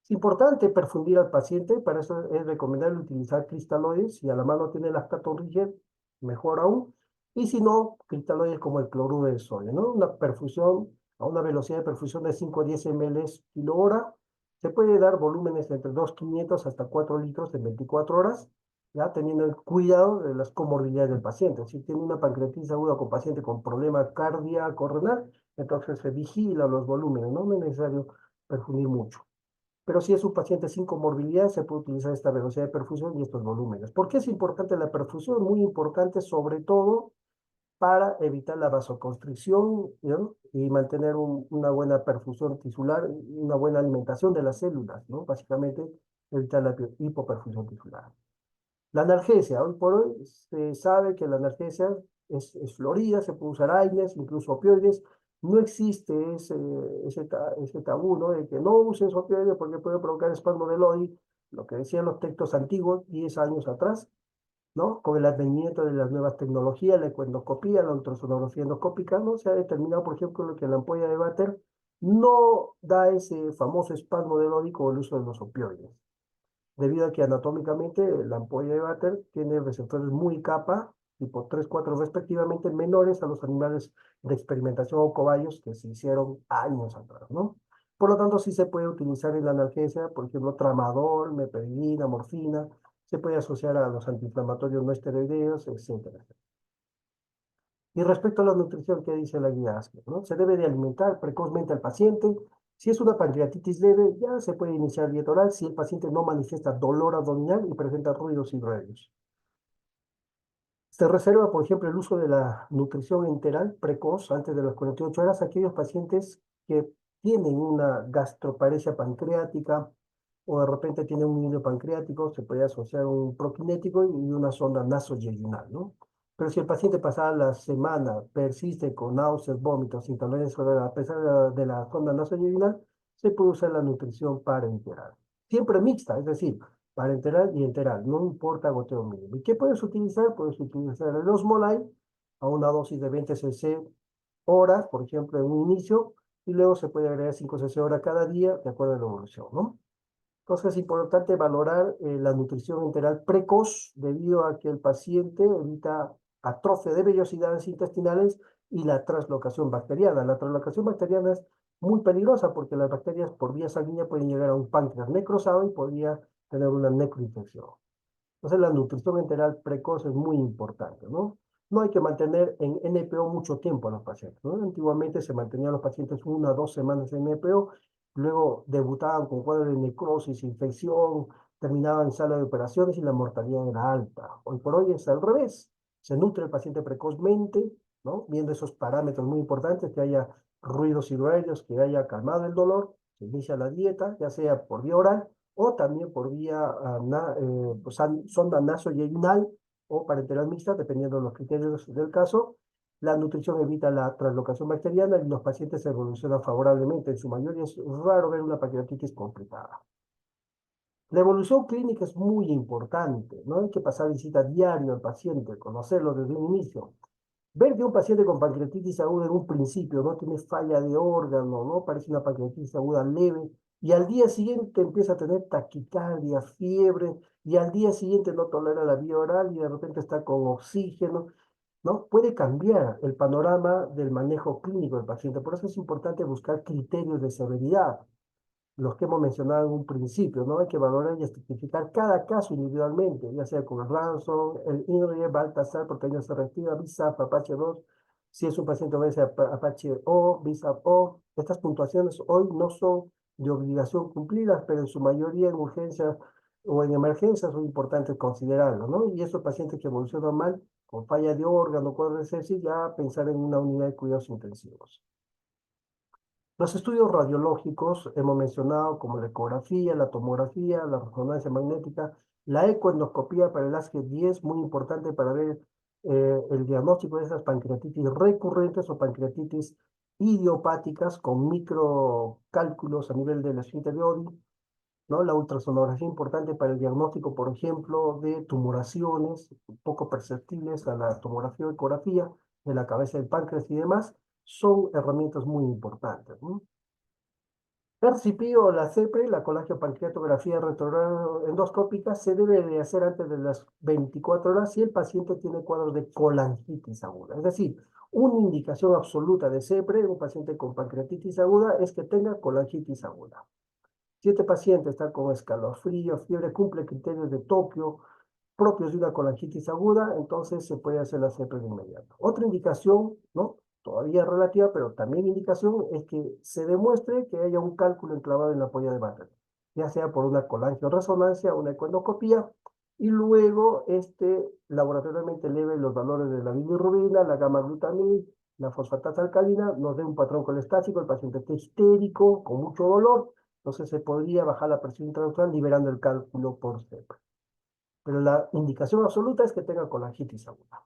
Es importante perfundir al paciente, para eso es recomendable utilizar cristaloides, si a la mano tiene lactato rígido, mejor aún, y si no, cristaloides como el cloruro de sodio, ¿no? Una perfusión a una velocidad de perfusión de 5 a 10 ml kilo hora, se puede dar volúmenes entre 2.500 hasta 4 litros en 24 horas, ya teniendo el cuidado de las comorbilidades del paciente. Si tiene una pancreatitis aguda con paciente con problema cardíaco renal, entonces se vigila los volúmenes, no es necesario perfundir mucho. Pero si es un paciente sin comorbilidad, se puede utilizar esta velocidad de perfusión y estos volúmenes. ¿Por qué es importante la perfusión? Muy importante, sobre todo para evitar la vasoconstricción, ¿no? Y mantener una buena perfusión tisular, una buena alimentación de las células, ¿no? Básicamente, evitar la hipoperfusión tisular. La analgesia, hoy por hoy se sabe que la analgesia es florida, se puede usar AINES, incluso opioides. No existe ese tabú, ¿no? De que no usen opioides porque puede provocar espasmo del OI, lo que decían los textos antiguos 10 años atrás, ¿no? Con el advenimiento de las nuevas tecnologías, la ecoendoscopía, la ultrasonografía endoscópica, ¿no? Se ha determinado, por ejemplo, que la ampolla de váter no da ese famoso espasmo del OI con el uso de los opioides, debido a que anatómicamente la ampolla de váter tiene receptores muy capa, tipo 3, 4 respectivamente, menores a los animales de experimentación o cobayos que se hicieron años atrás, ¿no? Por lo tanto, sí se puede utilizar en la analgesia, por ejemplo, tramadol, meperidina, morfina, se puede asociar a los antiinflamatorios no esteroideos, etcétera. Y respecto a la nutrición, ¿qué dice la guía ASPE, ¿no? Se debe de alimentar precozmente al paciente. Si es una pancreatitis leve, ya se puede iniciar dieta oral si el paciente no manifiesta dolor abdominal y presenta ruidos y ruidos. Se reserva, por ejemplo, el uso de la nutrición enteral precoz antes de las 48 horas a aquellos pacientes que tienen una gastroparesia pancreática o de repente tienen un hilo pancreático, se puede asociar un prokinético y una sonda nasoyeyunal, ¿no? Pero si el paciente pasada la semana persiste con náuseas, vómitos, intolerancia a pesar de la sonda nasoyeyunal, se puede usar la nutrición parenteral. Siempre mixta, es decir, parenteral y enteral, no importa goteo mínimo. ¿Y qué puedes utilizar? Puedes utilizar el osmolai a una dosis de 20 cc horas, por ejemplo, en un inicio, y luego se puede agregar 5 cc hora cada día, de acuerdo a la evolución, ¿no? Entonces es importante valorar la nutrición enteral precoz debido a que el paciente evita atrofia de vellosidades intestinales y la translocación bacteriana. La translocación bacteriana es muy peligrosa porque las bacterias por vía sanguínea pueden llegar a un páncreas necrosado y podría tener una necroinfección. Entonces la nutrición enteral precoz es muy importante, ¿no? No hay que mantener en NPO mucho tiempo a los pacientes, ¿no? Antiguamente se mantenían los pacientes 1 a 2 semanas en NPO, luego debutaban con cuadros de necrosis, infección, terminaban en sala de operaciones y la mortalidad era alta. Hoy por hoy es al revés. Se nutre el paciente precozmente, ¿no? Viendo esos parámetros muy importantes, que haya ruidos hidroaéreos, que haya calmado el dolor, se inicia la dieta, ya sea por vía oral o también por vía pues, sonda nasoyeyunal o parenteral mixta, dependiendo de los criterios del caso. La nutrición evita la translocación bacteriana y los pacientes se evolucionan favorablemente. En su mayoría es raro ver una pancreatitis complicada. La evolución clínica es muy importante, no hay que pasar visita diario al paciente, conocerlo desde un inicio. Ver que un paciente con pancreatitis aguda en un principio no tiene falla de órgano, no parece una pancreatitis aguda leve, y al día siguiente empieza a tener taquicardia, fiebre, y al día siguiente no tolera la vía oral y de repente está con oxígeno, ¿no? Puede cambiar el panorama del manejo clínico del paciente. Por eso es importante buscar criterios de severidad, los que hemos mencionado en un principio, ¿no? Hay que valorar y estratificar cada caso individualmente, ya sea con el Ransom, el INRIE, Baltasar, proteína C reactiva, BISAP, Apache 2, si es un paciente obese, Apache O, BISAP O. Estas puntuaciones hoy no son de obligación cumplidas, pero en su mayoría en urgencias o en emergencias son importantes considerarlo, ¿no? Y esos pacientes que evolucionan mal, con falla de órgano, cuadro de sepsis, ya pensar en una unidad de cuidados intensivos. Los estudios radiológicos hemos mencionado como la ecografía, la tomografía, la resonancia magnética, la ecoendoscopía para el ASCE10, muy importante para ver el diagnóstico de esas pancreatitis recurrentes o pancreatitis idiopáticas con microcálculos a nivel del esfínter de Oddi, ¿no? La ultrasonografía importante para el diagnóstico, por ejemplo, de tumoraciones poco perceptibles a la tomografía o ecografía de la cabeza del páncreas y demás, son herramientas muy importantes, ¿no? RCP o la CEPRE, la colangiopancreatografía retroendoscópica, se debe de hacer antes de las 24 horas si el paciente tiene cuadros de colangitis aguda. Es decir, una indicación absoluta de CEPRE en un paciente con pancreatitis aguda es que tenga colangitis aguda. Si este paciente está con escalofrío, fiebre, cumple criterios de Tokio propios de una colangitis aguda, entonces se puede hacer la CEPRE de inmediato. Otra indicación, ¿no? Todavía relativa, pero también indicación, es que se demuestre que haya un cálculo enclavado en la ampolla de váter, ya sea por una colangioresonancia o una ecoendoscopía, y luego laboratorialmente eleve los valores de la bilirrubina, la gamma-glutamina, la fosfatasa alcalina, nos dé un patrón colestático, el paciente está histérico, con mucho dolor, entonces se podría bajar la presión intraductal liberando el cálculo por CEP. Pero la indicación absoluta es que tenga colangitis aguda.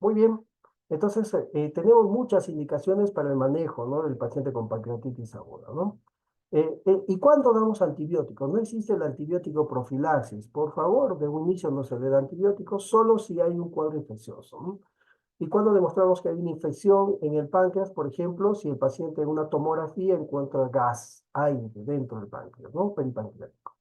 Muy bien. Entonces, tenemos muchas indicaciones para el manejo, ¿no?, del paciente con pancreatitis aguda, ¿no? ¿Y cuándo damos antibióticos? No existe el antibiótico profilaxis. Por favor, de un inicio no se le da antibióticos, solo si hay un cuadro infeccioso, ¿no? Y cuando demostramos que hay una infección en el páncreas, por ejemplo, si el paciente en una tomografía encuentra gas, aire dentro del páncreas, ¿no?, peripancreático.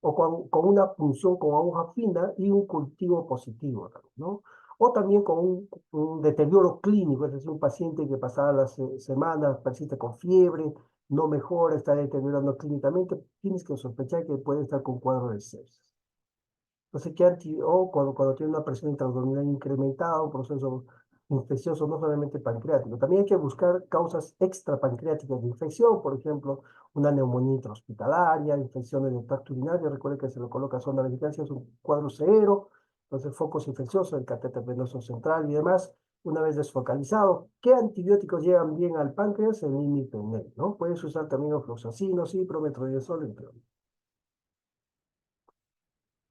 O con una punción con aguja fina y un cultivo positivo, ¿no? O también con un deterioro clínico, es decir, un paciente que pasada las semanas persiste con fiebre, no mejora, está deteriorando clínicamente, tienes que sospechar que puede estar con cuadro de sepsis. Entonces, o cuando tiene una presión intraabdominal incrementada, un proceso infeccioso no solamente pancreático. También hay que buscar causas extrapancreáticas de infección, por ejemplo, una neumonía intrahospitalaria, infecciones del tracto urinario. Recuerde que se lo coloca sonda de eficacia, es un cuadro severo, entonces focos infecciosos, el catéter venoso central y demás. Una vez desfocalizado, ¿qué antibióticos llegan bien al páncreas? El imipenem, ¿no? Puedes usar también ofloxacino, ciprometronidazol, entre otros.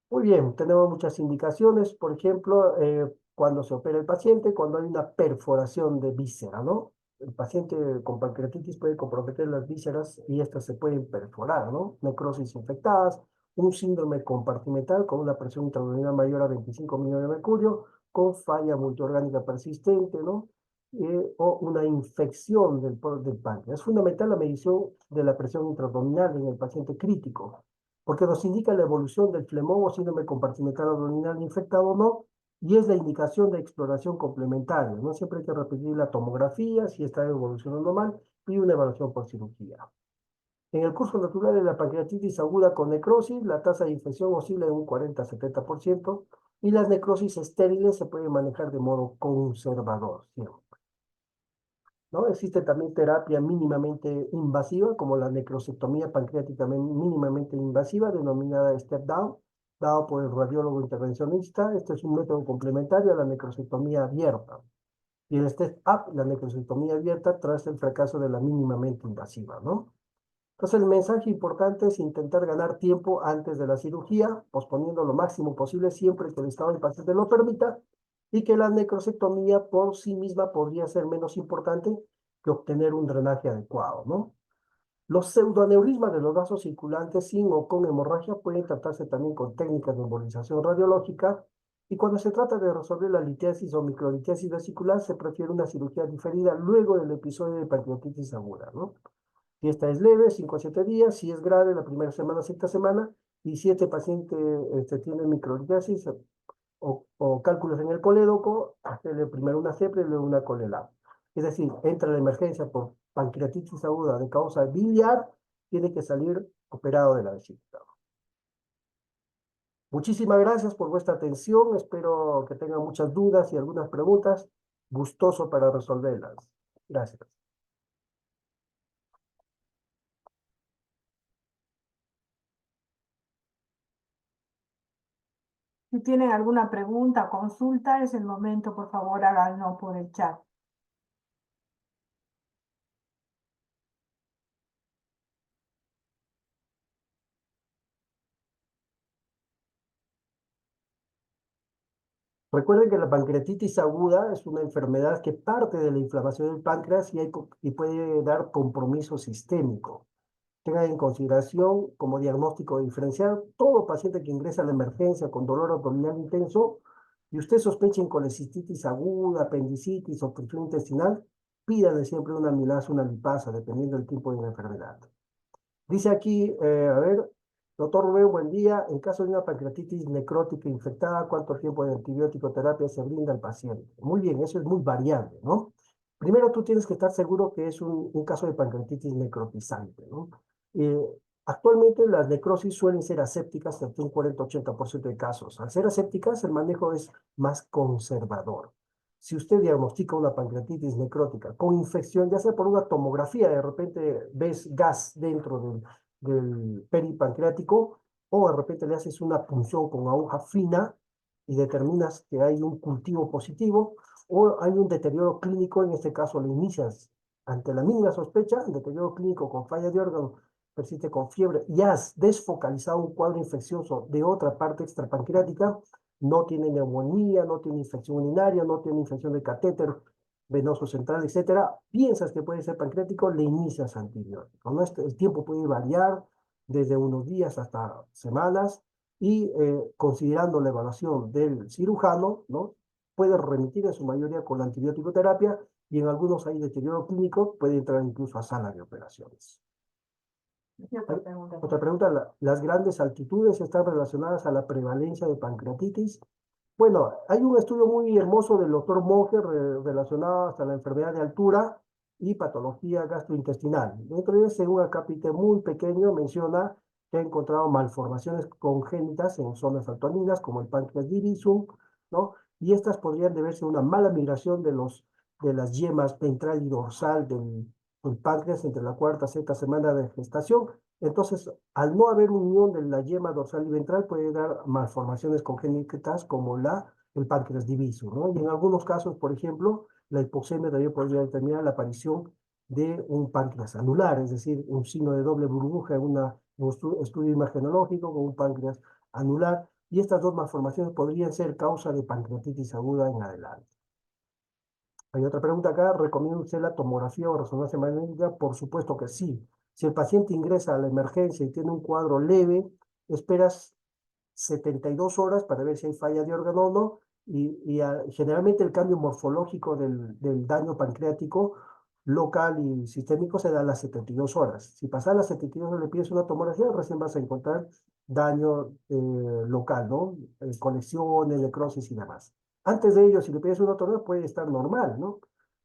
Muy bien, tenemos muchas indicaciones, por ejemplo, cuando se opera el paciente, cuando hay una perforación de víscera, ¿no? El paciente con pancreatitis puede comprometer las vísceras y estas se pueden perforar, ¿no? Necrosis infectadas, un síndrome compartimental con una presión intraabdominal mayor a 25 millones de mercurio, con falla multiorgánica persistente, ¿no? O una infección del páncreas. Es fundamental la medición de la presión intraabdominal en el paciente crítico porque nos indica la evolución del flemón o síndrome compartimental abdominal infectado o no, y es la indicación de exploración complementaria. No siempre hay que repetir la tomografía, si está evolucionando mal, y una evaluación por cirugía. En el curso natural de la pancreatitis aguda con necrosis, la tasa de infección oscila en un 40-70%, y las necrosis estériles se pueden manejar de modo conservador, siempre, ¿no? Existe también terapia mínimamente invasiva, como la necrosectomía pancreática mínimamente invasiva, denominada step down, dado por el radiólogo intervencionista. Este es un método complementario a la necrosectomía abierta. Y el step up, la necrosectomía abierta, tras el fracaso de la mínimamente invasiva, ¿no? Entonces, el mensaje importante es intentar ganar tiempo antes de la cirugía, posponiendo lo máximo posible siempre que el estado del paciente lo permita, y que la necrosectomía por sí misma podría ser menos importante que obtener un drenaje adecuado, ¿no? Los pseudoaneurismas de los vasos circulantes sin o con hemorragia pueden tratarse también con técnicas de embolización radiológica, y cuando se trata de resolver la litiasis o microlitiasis vesicular, se prefiere una cirugía diferida luego del episodio de pancreatitis aguda, ¿no? Si esta es leve, 5 a 7 días. Si es grave, la primera semana, sexta semana. Y si este paciente tiene microlitiasis o cálculos en el colédoco, hacerle primero una CEPRE y luego una colelab. Es decir, entra la emergencia por pancreatitis aguda de causa biliar, tiene que salir operado de la vesícula. Muchísimas gracias por vuestra atención. Espero que tengan muchas dudas y algunas preguntas. Gustoso para resolverlas. Gracias. Si tienen alguna pregunta o consulta, es el momento, por favor, háganlo por el chat. Recuerden que la pancreatitis aguda es una enfermedad que parte de la inflamación del páncreas y puede dar compromiso sistémico. Tengan en consideración como diagnóstico diferencial todo paciente que ingresa a la emergencia con dolor abdominal intenso y usted sospecha en colecistitis aguda, apendicitis o obstrucción intestinal, pídale siempre una amilasa, una lipasa, dependiendo del tipo de la enfermedad. Dice aquí, a ver, doctor Rubén, buen día. En caso de una pancreatitis necrótica infectada, ¿cuánto tiempo de antibiótico terapia se brinda al paciente? Muy bien, eso es muy variable, ¿no? Primero tú tienes que estar seguro que es un caso de pancreatitis necrotizante, ¿no? Eh, Actualmente las necrosis suelen ser asépticas hasta un 40-80% de casos. Al ser asépticas, el manejo es más conservador. Si usted diagnostica una pancreatitis necrótica con infección, ya sea por una tomografía, de repente ves gas dentro del peripancreático, o de repente le haces una punción con aguja fina y determinas que hay un cultivo positivo, o hay un deterioro clínico, en este caso lo inicias ante la mínima sospecha, deterioro clínico con falla de órgano, persiste con fiebre y has desfocalizado un cuadro infeccioso de otra parte extrapancreática, no tiene neumonía, no tiene infección urinaria, no tiene infección de catéter venoso central, etcétera, piensas que puede ser pancreático, le inicias antibiótico, ¿no? El tiempo puede variar desde unos días hasta semanas y considerando la evaluación del cirujano, ¿no? Puede remitir en su mayoría con la antibiótico terapia y en algunos hay deterioro clínico, puede entrar incluso a sala de operaciones. Y otra pregunta. Otra pregunta, ¿las grandes altitudes están relacionadas a la prevalencia de pancreatitis? Bueno, hay un estudio muy hermoso del doctor Monge relacionado hasta la enfermedad de altura y patología gastrointestinal. Dentro de ese, un acápite muy pequeño menciona que ha encontrado malformaciones congénitas en zonas altoaninas, como el páncreas divisum, ¿no? Y estas podrían deberse a una mala migración de las yemas ventral y dorsal del páncreas entre la cuarta y sexta semana de gestación. Entonces, al no haber unión de la yema dorsal y ventral, puede dar malformaciones congénitas como el páncreas diviso, ¿no? Y en algunos casos, por ejemplo, la hipoxemia también podría determinar la aparición de un páncreas anular, es decir, un signo de doble burbuja en un estudio imagenológico con un páncreas anular. Y estas dos malformaciones podrían ser causa de pancreatitis aguda en adelante. Hay otra pregunta acá, ¿recomienda usted la tomografía o resonancia magnética? Por supuesto que sí. Si el paciente ingresa a la emergencia y tiene un cuadro leve, esperas 72 horas para ver si hay falla de órgano o no, generalmente el cambio morfológico del daño pancreático local y sistémico se da a las 72 horas. Si pasas las 72 horas le pides una tomografía, recién vas a encontrar daño local, ¿no? Colecciones, necrosis y demás. Antes de ello, si le pides una tomografía, puede estar normal, ¿no?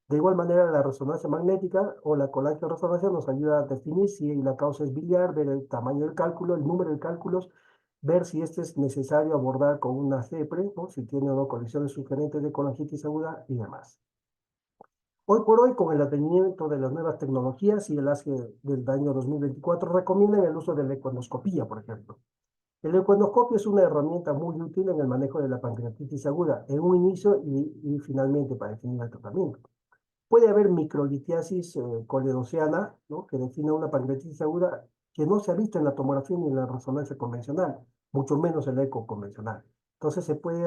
De igual manera, la resonancia magnética o la colangioresonancia nos ayuda a definir si la causa es biliar, ver el tamaño del cálculo, el número de cálculos, ver si este es necesario abordar con una CEPRE, ¿no? Si tiene o no condiciones sugerentes de colangitis aguda y demás. Hoy por hoy, con el advenimiento de las nuevas tecnologías y el ASCE del año 2024, recomiendan el uso de la ecoendoscopía, por ejemplo. El ecoendoscopio es una herramienta muy útil en el manejo de la pancreatitis aguda, en un inicio y finalmente para definir el tratamiento. Puede haber microlitiasis coledoceana, ¿no? Que define una pancreatitis aguda que no se ha visto en la tomografía ni en la resonancia convencional, mucho menos en la eco convencional. Entonces se puede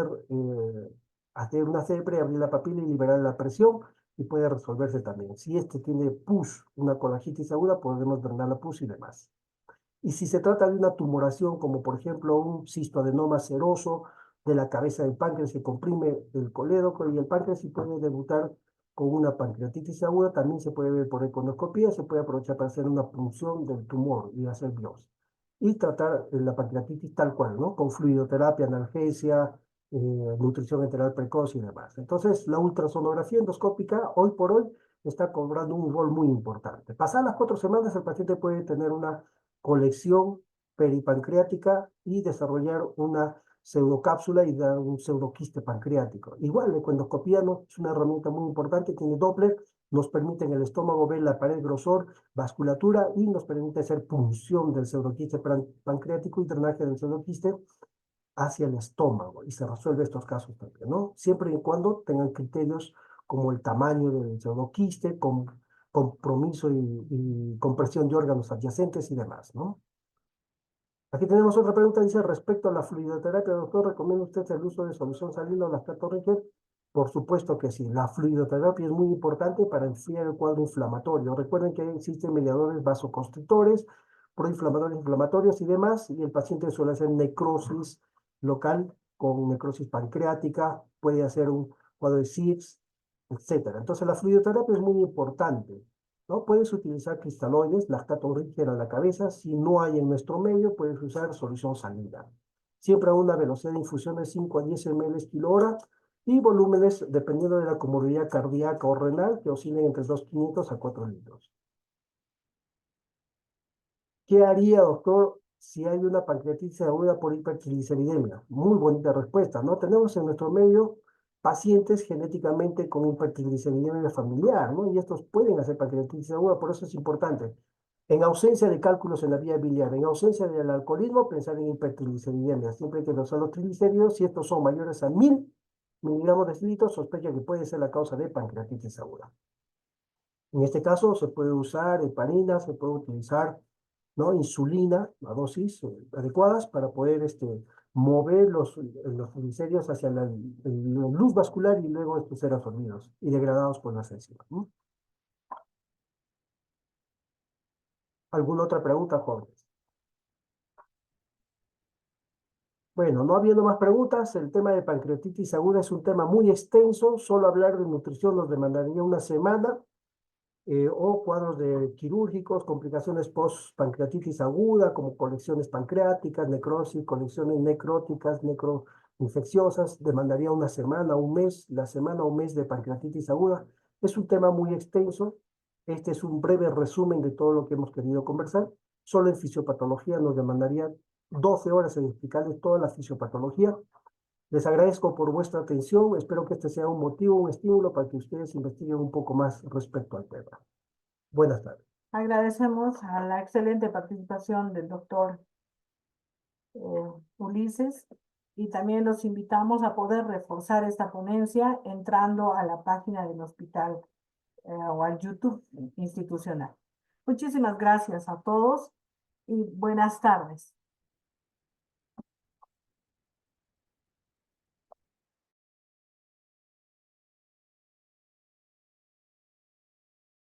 hacer una CEPRE, abrir la papila y liberar la presión y puede resolverse también. Si este tiene pus, una colangitis aguda, podemos drenar la pus y demás. Y si se trata de una tumoración, como por ejemplo un cistoadenoma seroso de la cabeza del páncreas que comprime el colédoco y el páncreas y puede debutar con una pancreatitis aguda, también se puede ver por ecoendoscopía, se puede aprovechar para hacer una punción del tumor y hacer biopsia. Y tratar la pancreatitis tal cual, ¿no? Con fluidoterapia, analgesia, nutrición enteral precoz y demás. Entonces, la ultrasonografía endoscópica, hoy por hoy, está cobrando un rol muy importante. Pasadas las 4 semanas, el paciente puede tener una colección peripancreática y desarrollar una pseudocápsula y dar un pseudoquiste pancreático. Igual, la ecoendoscopía no es una herramienta muy importante, tiene Doppler, nos permite en el estómago ver la pared, grosor, vasculatura y nos permite hacer punción del pseudoquiste pancreático y drenaje del pseudoquiste hacia el estómago y se resuelve estos casos también, ¿no? Siempre y cuando tengan criterios como el tamaño del pseudoquiste, compromiso y compresión de órganos adyacentes y demás, ¿no? Aquí tenemos otra pregunta, dice, respecto a la fluidoterapia, doctor, ¿recomienda usted el uso de solución salina o lactato Ríger? Por supuesto que sí, la fluidoterapia es muy importante para enfriar el cuadro inflamatorio. Recuerden que existen mediadores vasoconstrictores, proinflamatorios, inflamatorios y demás, y el paciente suele hacer necrosis local con necrosis pancreática, puede hacer un cuadro de SIDS, etcétera. Entonces la fluidoterapia es muy importante. ¿No? Puedes utilizar cristaloides, lactato rígido a la cabeza. Si no hay en nuestro medio, puedes usar solución salina. Siempre a una velocidad de infusión de 5 a 10 ml kilo hora y volúmenes dependiendo de la comorbilidad cardíaca o renal que oscilen entre 2.500 a 4 litros. ¿Qué haría, doctor, si hay una pancreatitis aguda por hipertrigliceridemia? Muy bonita respuesta, ¿no? Tenemos en nuestro medio pacientes genéticamente con hipertrigliceridemia familiar, ¿no? Y estos pueden hacer pancreatitis aguda, por eso es importante. En ausencia de cálculos en la vía biliar, en ausencia del alcoholismo, pensar en hipertrigliceridemia. Siempre que no son los triglicéridos, si estos son mayores a 1000 miligramos de litros, sospecha que puede ser la causa de pancreatitis aguda. En este caso, se puede usar heparina, se puede utilizar, ¿no?, insulina a dosis adecuadas para poder mover los triglicéridos hacia la luz vascular y luego estos ser absorbidos y degradados por las enzimas. ¿Alguna otra pregunta, jóvenes? Bueno, no habiendo más preguntas, el tema de pancreatitis aguda es un tema muy extenso. Solo hablar de nutrición nos demandaría una semana, o cuadros quirúrgicos, complicaciones post-pancreatitis aguda, como colecciones pancreáticas, necrosis, colecciones necróticas, necroinfecciosas, demandaría una semana, un mes, la semana o mes de pancreatitis aguda. Es un tema muy extenso. Este es un breve resumen de todo lo que hemos querido conversar. Solo en fisiopatología nos demandaría 12 horas en explicarles toda la fisiopatología. Les agradezco por vuestra atención. Espero que este sea un motivo, un estímulo para que ustedes investiguen un poco más respecto al tema. Buenas tardes. Agradecemos a la excelente participación del doctor Ulises, y también los invitamos a poder reforzar esta ponencia entrando a la página del hospital o al YouTube institucional. Muchísimas gracias a todos y buenas tardes.